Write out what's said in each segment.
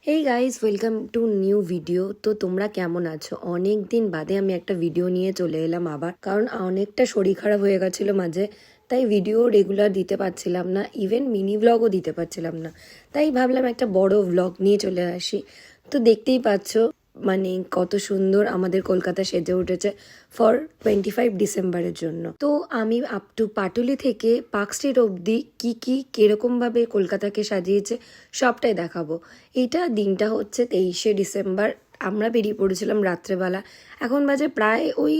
Hey guys, welcome to new video. তো তোমরা কেমন আছো? অনেক দিন বাদে আমি একটা ভিডিও নিয়ে চলে এলাম আবার, কারণ অনেকটা শরীর খারাপ হয়ে গেছিল মাঝে, তাই ভিডিও রেগুলার দিতে পারছিলাম না, ইভেন মিনি ভ্লগও দিতে পারছিলাম না। তাই ভাবলাম একটা বড় ভ্লগ নিয়ে চলে আসি। তো দেখতেই পাচ্ছ মানে কত সুন্দর আমাদের কলকাতা সেজে উঠেছে ফর 25 ডিসেম্বরের জন্য। তো আমি আপ টু পাটুলি থেকে পার্ক স্ট্রিট অবধি কি কিরকমভাবে কলকাতাকে সাজিয়েছে সবটাই দেখাবো। এইটা দিনটা হচ্ছে 23শে ডিসেম্বর। আমরা বেরিয়ে পড়েছিলাম রাত্রেবেলা, এখন বাজে প্রায় ওই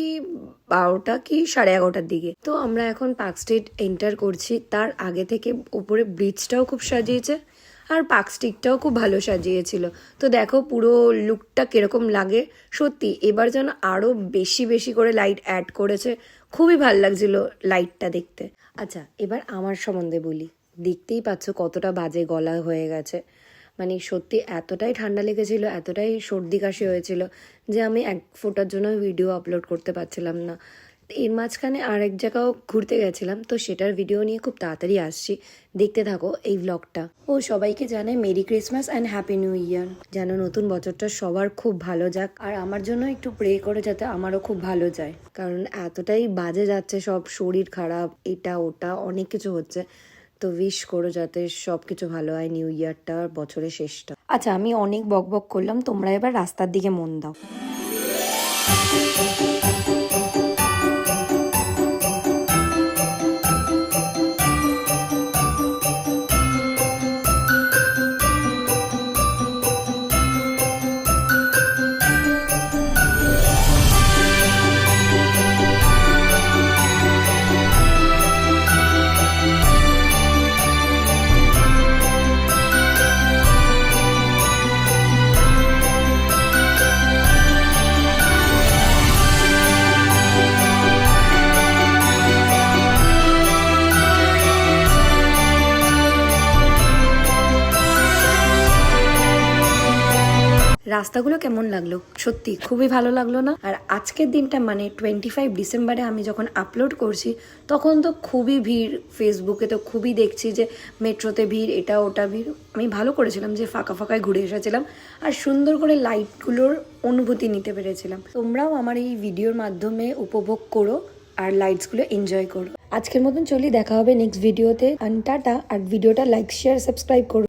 12টা কি 11:30টার দিকে। তো আমরা এখন পার্ক স্ট্রিট এন্টার করছি। তার আগে থেকে উপরে ব্রিজটাও খুব সাজিয়েছে আর পার্ক স্ট্রিটটাও খুব ভালো সাজিয়েছিল। তো দেখো পুরো লুকটা কিরকম লাগে। সত্যি এবার যেন আরো বেশি বেশি করে লাইট অ্যাড করেছে, খুবই ভাল লাগছিল লাইটটা দেখতে। আচ্ছা, এবার আমার সম্বন্ধে বলি। দেখতেই পাচ্ছ কতটা বাজে গলা হয়ে গেছে। মানে সত্যি এতটাই ঠান্ডা লেগেছিল, এতটাই সর্দি কাশি হয়েছিল যে আমি এক ফোঁটার জন্য ভিডিও আপলোড করতে পারছিলাম না। এর মাঝখানে আরেক জায়গাও ঘুরতে গেছিলাম, তো সেটার ভিডিও নিয়ে খুব তাড়াতাড়ি আসছি, দেখতে থাকো এই ভ্লগটা। ও সবাইকে জানাই merry Christmas and happy new year. যেন নতুন বছরটা সবার খুব ভালো যাক, আর আমার জন্য একটু প্রে করে যাতে আমারও খুব ভালো যায়, কারণ এতটাই বাজে যাচ্ছে সব, শরীর খারাপ, এটা ওটা অনেক কিছু হচ্ছে। তো উইশ করো যাতে সব কিছু ভালো হয় নিউ ইয়ারটা, বছরের শেষটা। আচ্ছা, আমি অনেক বক করলাম, তোমরা এবার রাস্তার দিকে মন দাও। রাস্তাগুলো কেমন লাগলো? সত্যি খুবই ভালো লাগলো না? আর আজকের দিনটা মানে 25 ডিসেম্বরে আমি যখন আপলোড করছি তখন তো খুবই ভিড়, ফেসবুকে তো খুবই দেখছি যে মেট্রোতে ভিড়, এটা ওটা ভিড়। আমি ভালো করেছিলাম যে ফাঁকা ফাঁকায় ঘুরে এসেছিলাম আর সুন্দর করে লাইটগুলোর অনুভূতি নিতে পেরেছিলাম। তোমরাও আমার এই ভিডিওর মাধ্যমে উপভোগ করো আর লাইটসগুলো এনজয় করো। আজকের মতন চলি, দেখা হবে নেক্সট ভিডিওতে। টাটা। আর ভিডিওটা লাইক, শেয়ার, সাবস্ক্রাইব করো।